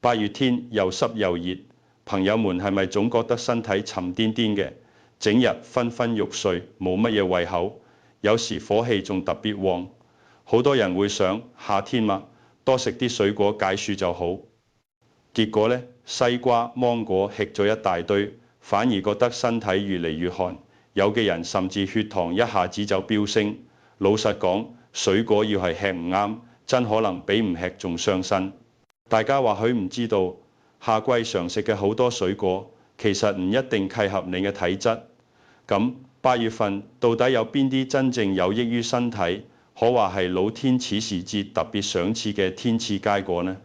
8月天又濕又熱，朋友們係咪總覺得身體沉甸甸嘅，整日昏昏欲睡，冇乜嘢胃口，有時火氣仲特別旺。好多人會想夏天嘛，多食啲水果解暑就好。結果呢，西瓜、芒果吃咗一大堆，反而覺得身體越嚟越寒。有嘅人甚至血糖一下子就飆升。老實講，水果要係吃唔啱，真可能比唔吃仲傷身。大家或許唔知道，夏季常食嘅好多水果，其實唔一定契合你嘅體質。咁8月份到底有邊啲真正有益於身體，可話係老天此時節特別賞賜嘅天賜佳果呢？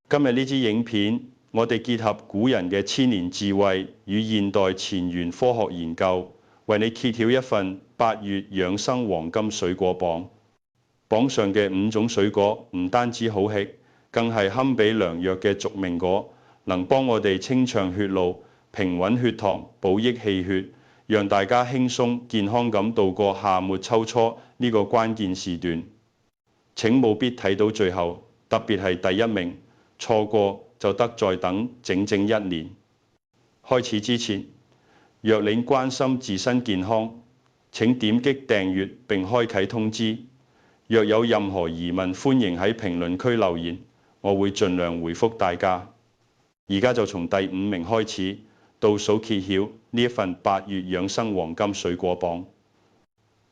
今日呢支影片，我哋結合古人嘅千年智慧與現代前沿科學研究，為你揭曉一份8月養生黃金水果榜。榜上嘅5種水果唔單止好吃，更係堪比良藥嘅續命果，能幫我哋清暢血路、平穩血糖、補益氣血，讓大家輕鬆健康咁度過夏末秋初呢個關鍵時段。請務必睇到最後，特別係第1名，錯過就得再等整整1年。開始之前，若你關心自身健康，請點擊訂閱並開啟通知。若有任何疑問，歡迎喺評論區留言，我會盡量回覆大家。而家就從第5名開始，倒數揭曉呢一份8月養生黃金水果榜。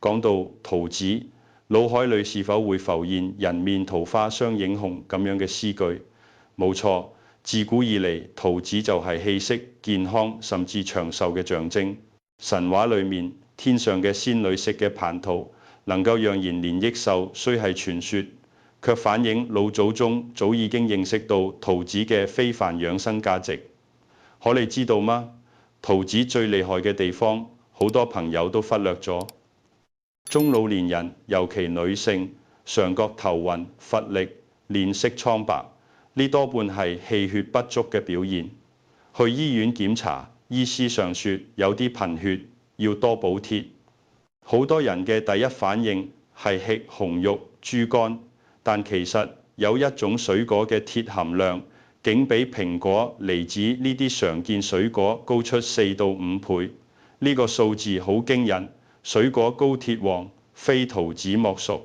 講到桃子，腦海裏是否會浮現人面桃花相映紅咁樣嘅詩句？冇錯，自古以嚟，桃子就係氣色、健康甚至長壽嘅象徵。神話裏面，天上嘅仙女食嘅蟠桃，能夠讓延年益壽，雖係傳說，卻反映老祖宗早已經認識到桃子嘅非凡養生價值。可你知道嗎？桃子最厲害嘅地方，好多朋友都忽略咗。中老年人，尤其女性，常覺頭暈、乏力、臉色蒼白，呢多半係氣血不足嘅表現。去醫院檢查，醫師上說有啲貧血，要多補鐵。好多人嘅第一反應係吃紅肉、豬肝，但其實有一種水果嘅鐵含量，竟比蘋果、梨子呢啲常見水果高出4到5倍。呢個數字好驚人，水果高鐵王，非桃子莫屬。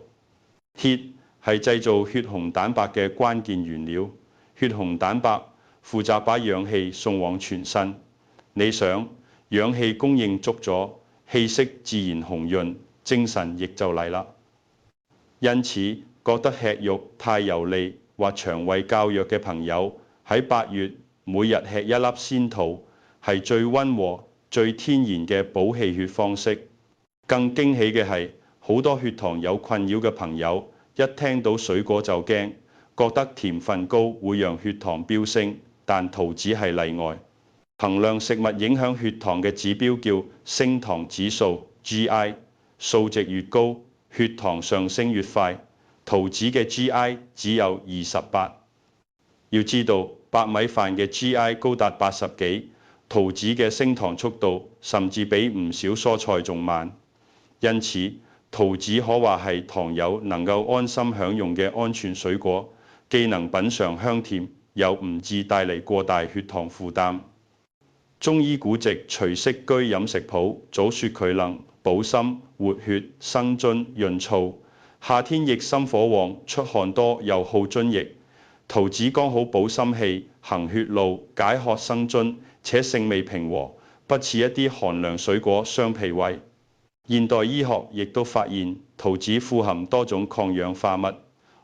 鐵係製造血紅蛋白嘅關鍵原料，血紅蛋白負責把氧氣送往全身。你想，氧氣供應足咗，氣色自然紅潤，精神亦就嚟啦。因此，覺得吃肉太油膩或腸胃較弱嘅朋友，喺8月每日吃1粒鮮桃，係最溫和、最天然嘅補氣血方式。更驚喜嘅係，好多血糖有困擾嘅朋友，一聽到水果就驚，覺得甜分高會讓血糖飆升，但桃子係例外。衡量食物影響血糖嘅指標叫升糖指數 GI， 數值越高，血糖上升越快。桃子嘅 GI 只有28。要知道，白米飯嘅 GI 高達80幾，桃子嘅升糖速度甚至比唔少蔬菜仲慢。因此，桃子可話係糖友能夠安心享用嘅安全水果，既能品嚐香甜，又唔致帶嚟過大血糖負擔。中醫古籍《隨息居飲食譜》早說佢能補心、活血、生津、潤燥。夏天亦心火旺，出汗多又好津液。桃子剛好補心氣、行血路、解渴生津，且性味平和，不似一啲寒涼水果傷脾胃。現代醫學亦都發現，桃子富含多種抗氧化物，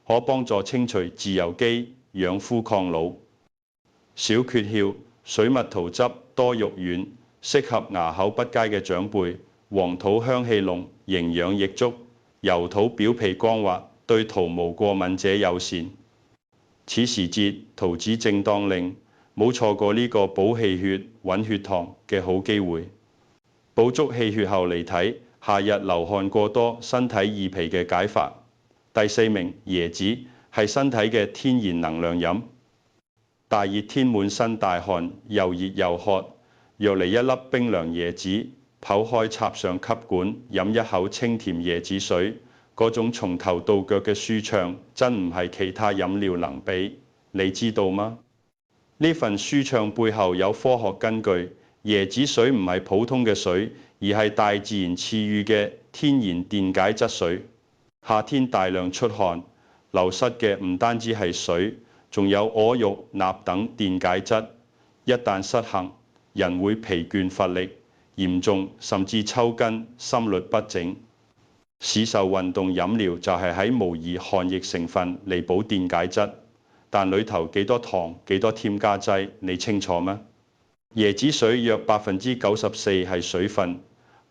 可幫助清除自由基、養膚抗老。小訣竅：水蜜桃汁多肉丸，適合牙口不佳嘅長輩。黃桃香氣濃，營養亦足；油桃表皮光滑，對桃毛過敏者友善。此時節，桃子正當令，冇錯過呢個補氣血、穩血糖嘅好機會。補足氣血後嚟睇，夏日流汗過多、身體易疲嘅解法。第4名，椰子係身體嘅天然能量飲。大熱天滿身大汗，又熱又渴，若嚟一粒冰涼椰子，剖開插上吸管，飲一口清甜椰子水，嗰種從頭到腳嘅舒暢，真唔係其他飲料能比。你知道嗎？呢份舒暢背後有科學根據，椰子水唔係普通嘅水，而係大自然賜予嘅天然電解質水。夏天大量出汗，流失嘅唔單止係水，仲有我肉、鈉等電解質。一旦失衡，人會疲倦乏力，嚴重甚至抽筋、心律不整。市售運動飲料就係喺模擬汗液成分嚟補電解質，但裏頭幾多糖、幾多添加劑，你清楚嗎？椰子水約94%係水分，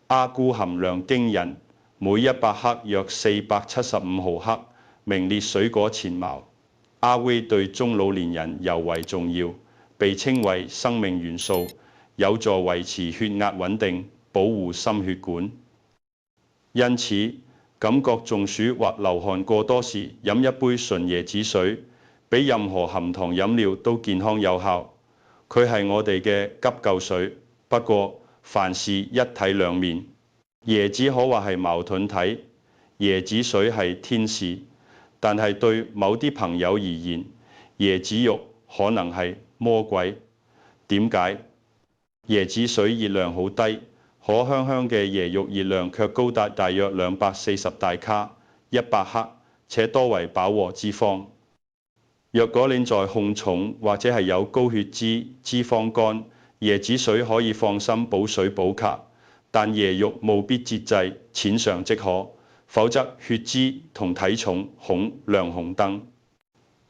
阿鈷含量驚人，每100克約475毫克，名列水果前茅。阿鈷對中老年人尤為重要，被稱為生命元素，有助維持血壓穩定，保護心血管。因此，感覺中暑或流汗過多時，飲一杯純椰子水，比任何含糖飲料都健康有效。佢係我哋嘅急救水。不過，凡事一體兩面，椰子可話係矛盾體。椰子水係天使，但係對某啲朋友而言，椰子肉可能係魔鬼。點解？椰子水熱量好低，可香香嘅椰肉熱量卻高達大約240大卡100克，且多為飽和脂肪。若果你在控重或者係有高血脂、脂肪肝，椰子水可以放心補水補卡，但椰肉務必節制，淺嘗即可，否則血脂同體重恐亮紅燈。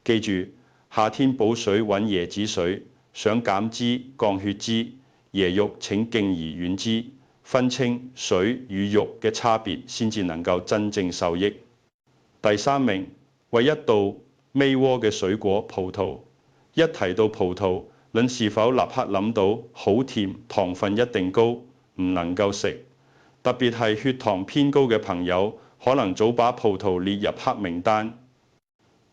記住，夏天補水揾椰子水，想減脂降血脂，椰肉請敬而遠之，分清水與肉嘅差別，先至能夠真正受益。第3名，為一道煨鍋嘅水果葡萄。一提到葡萄，論是否立刻諗到好甜、糖分一定高，唔能夠食。特別係血糖偏高嘅朋友，可能早把葡萄列入黑名單。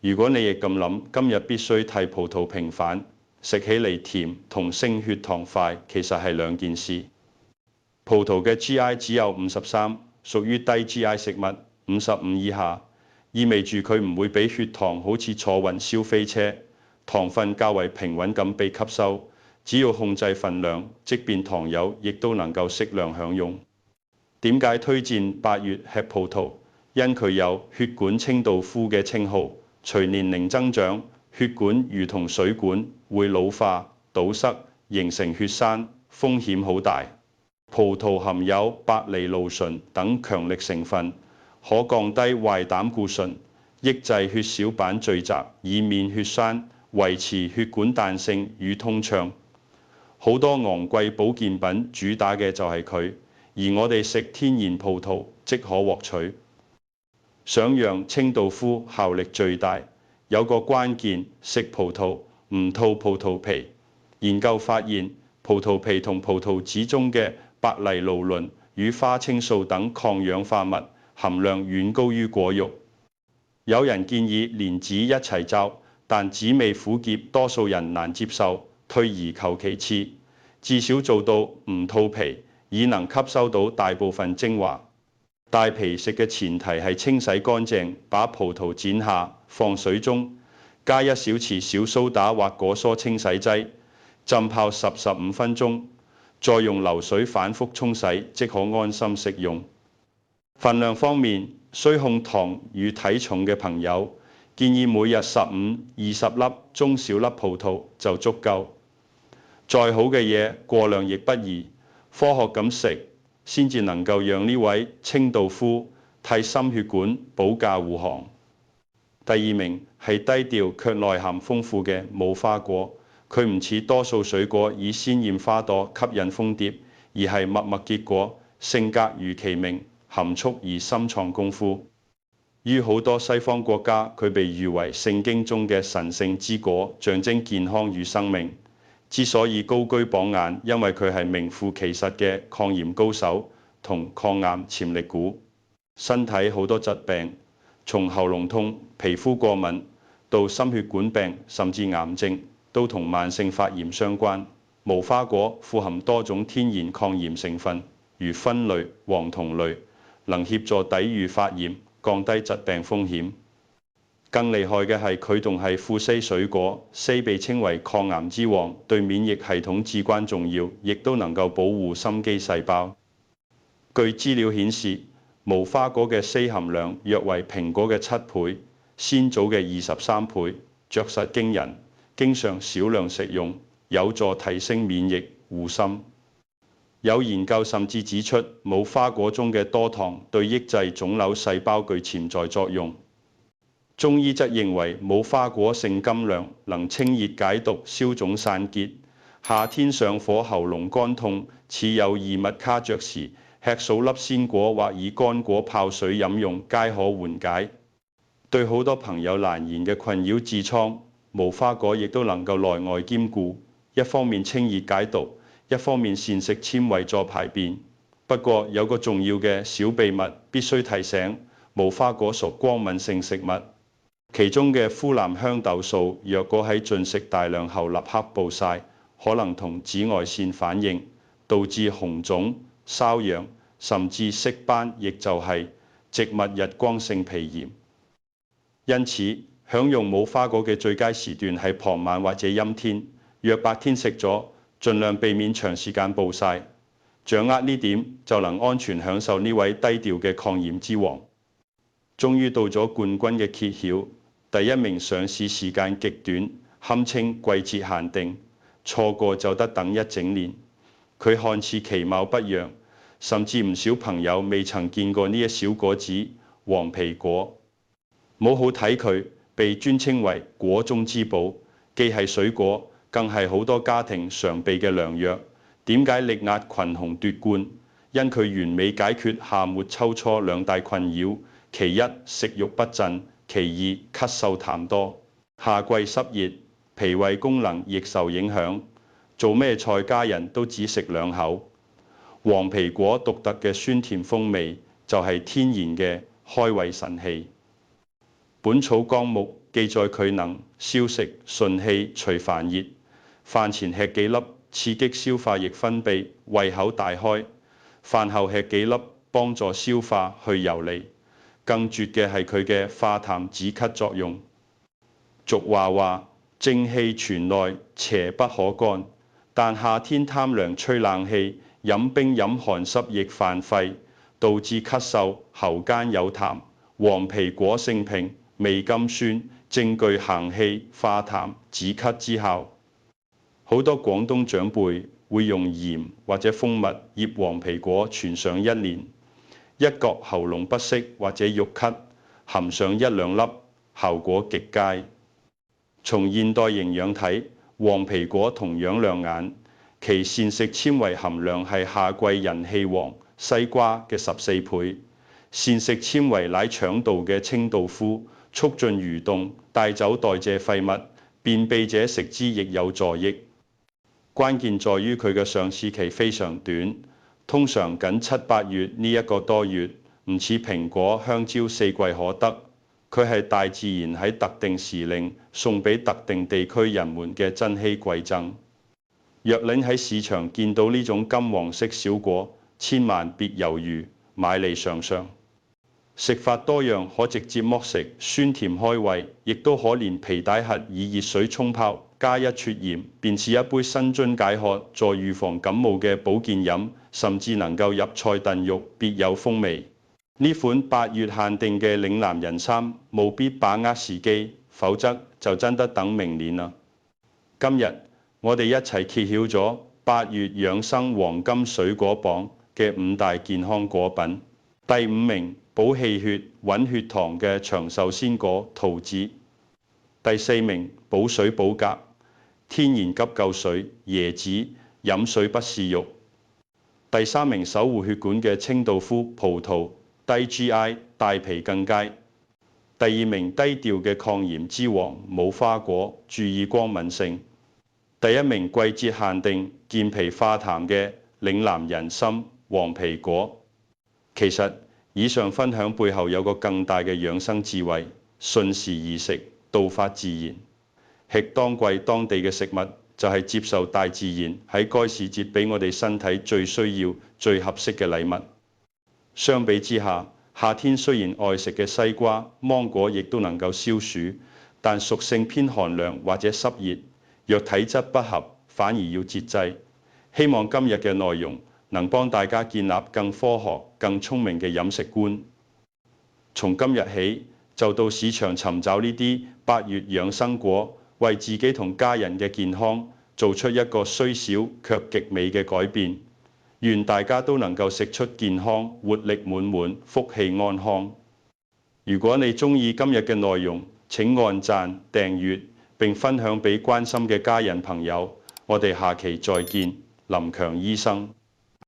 如果你亦咁諗，今日必須替葡萄平反。食起嚟甜同升血糖快，其實係兩件事。葡萄嘅 GI 只有53，屬於低 GI 食物，55以下，意味住佢唔會俾血糖好似坐雲霄飛車，糖分較為平穩咁被吸收。只要控制分量，即便糖友亦都能夠適量享用。點解推薦8月吃葡萄？因佢有血管清道夫嘅稱號，隨年齡增長，血管如同水管會老化、堵塞，形成血栓，風險好大。葡萄含有百利蘆醇等強力成分，可降低壞膽固醇，抑制血小板聚集，以免血栓，維持血管彈性與通暢。好多昂貴保健品主打嘅就係佢，而我哋食天然葡萄即可獲取。想讓清道夫效力最大，有個關鍵，食葡萄唔吐葡萄皮。研究發現，葡萄皮同葡萄籽中嘅白藜蘆醇與花青素等抗氧化物含量遠高於果肉。有人建議連籽一齊榨，但籽味苦澀，多數人難接受，退而求其次，至少做到唔吐皮，已能吸收到大部分精華。帶皮食嘅前提係清洗乾淨，把葡萄剪下，放水中，加1小匙小蘇打或果蔬清洗劑，浸泡10-15分鐘，再用流水反覆沖洗，即可安心食用。份量方面，需控糖與體重嘅朋友，建議每日15-20粒中小粒葡萄就足夠。再好嘅嘢，過量亦不宜，科學咁食，先至能夠讓呢位清道夫替心血管保駕護航。第2名係低調卻內涵豐富嘅無花果，佢唔似多數水果以鮮豔花朵吸引蜂蝶，而係默默結果，性格如其名，含蓄而深藏功夫。於好多西方國家，佢被譽為聖經中嘅神聖之果，象徵健康與生命。之所以高居榜眼，因為佢係名副其實嘅抗炎高手同抗癌潛力股。身體好多疾病，從喉嚨痛、皮膚過敏到心血管病甚至癌症，都同慢性發炎相關。無花果富含多種天然抗炎成分，如酚類、黃酮類，能協助抵禦發炎，降低疾病風險。更厲害嘅係佢仲係富硒水果，硒被稱為抗癌之王，對免疫系統至關重要，亦都能夠保護心肌細胞。據資料顯示，無花果嘅硒含量約為蘋果嘅7倍，鮮棗嘅23倍，着實驚人。經常少量食用，有助提升免疫護心。有研究甚至指出，無花果中嘅多糖對抑制腫瘤細胞具潛在作用。中醫則認為無花果性甘涼，能清熱解毒、消腫散結。夏天上火、喉嚨乾痛，似有異物卡着時，吃數粒鮮果或以乾果泡水飲用，皆可緩解。對好多朋友難言嘅困擾痔瘡，無花果亦都能夠內外兼顧，一方面清熱解毒，一方面膳食纖維助排便。不過有個重要嘅小秘密必須提醒，無花果屬光敏性食物。其中嘅呋喃香豆素，若果喺進食大量後立刻暴曬，可能同紫外線反應，導致紅腫、瘙癢，甚至色斑，亦就係植物日光性皮炎。因此，享用無花果嘅最佳時段係傍晚或者陰天。若白天食咗，盡量避免長時間暴曬。掌握呢點，就能安全享受呢位低調嘅抗炎之王。終於到咗冠軍嘅揭曉。第一名上市時間極短，堪稱季節限定，錯過就得等一整年。佢看似其貌不揚，甚至唔少朋友未曾見過呢一小果子黃皮果。冇好睇佢，被尊稱為果中之寶，既係水果，更係好多家庭常備嘅良藥。點解力壓群雄奪冠？因佢完美解決夏末秋初兩大困擾，其一食慾不振。其二，咳嗽痰多，夏季濕熱，脾胃功能亦受影響。做咩菜家人都只食2口。黃皮果獨特嘅酸甜風味，就係天然嘅開胃神器。本草綱目記載佢能消食、順氣、除煩熱。飯前吃幾粒，刺激消化液分泌，胃口大開；飯後吃幾粒，幫助消化去游離。更絕嘅係佢嘅化痰止咳作用。俗話正氣存內，邪不可干。但夏天貪涼吹冷氣，飲冰飲寒濕亦犯肺，導致咳嗽、喉間有痰。黃皮果性平，味甘酸，正具行氣、化痰、止咳之效。好多廣東長輩會用鹽或者蜂蜜醃黃皮果存上1年。一覺喉嚨不適或者欲咳，含上1-2粒，效果極佳。從現代營養睇，黃皮果同樣亮眼，其膳食纖維含量係夏季人氣王西瓜嘅14倍。膳食纖維乃腸道嘅清道夫，促進蠕動，帶走代謝廢物，便秘者食之亦有助益。關鍵在於佢嘅上市期非常短。通常僅7、8月呢1個多月，唔似蘋果、香蕉4季可得。佢係大自然喺特定時令送俾特定地區人們嘅珍稀貴贈。若您喺市場見到呢種金黃色小果，千萬別猶豫，買嚟嘗嘗。食法多樣，可直接剝食，酸甜開胃，亦都可連皮帶核以熱水沖泡，加一撮鹽，便是一杯生津解渴、助預防感冒嘅保健飲，甚至能夠入菜燉肉，別有風味。呢款8月限定嘅嶺南人參，務必把握時機，否則就真得等明年啦。今日我哋一齊揭曉咗8月養生黃金水果榜嘅5大健康果品。第5名，補氣血、穩血糖嘅長壽鮮果桃子。第4名，補水補鉀、天然急救水椰子，飲水不試肉。第3名，守護血管嘅清道夫葡萄，低 GI 帶皮更佳。第2名，低調嘅抗炎之王無花果，注意光敏性。第1名，季節限定健脾化痰嘅嶺南人參黃皮果。其實以上分享背後有個更大嘅養生智慧，順時而食，道法自然。吃當季當地嘅食物，就係接受大自然喺該時節俾我哋身體最需要、最合適嘅禮物。相比之下，夏天雖然愛食嘅西瓜、芒果亦都能夠消暑，但屬性偏寒涼或者濕熱，若體質不合，反而要節制。希望今日嘅內容能幫大家建立更科學、更聰明嘅飲食觀。從今日起，就到市場尋找呢啲8月養生果，為自己同家人嘅健康做出一個雖小卻極美嘅改變。願大家都能夠食出健康、活力滿滿、福氣安康。如果你鍾意今日嘅內容，請按讚、訂閱並分享俾關心嘅家人朋友。我哋下期再見，林強醫生。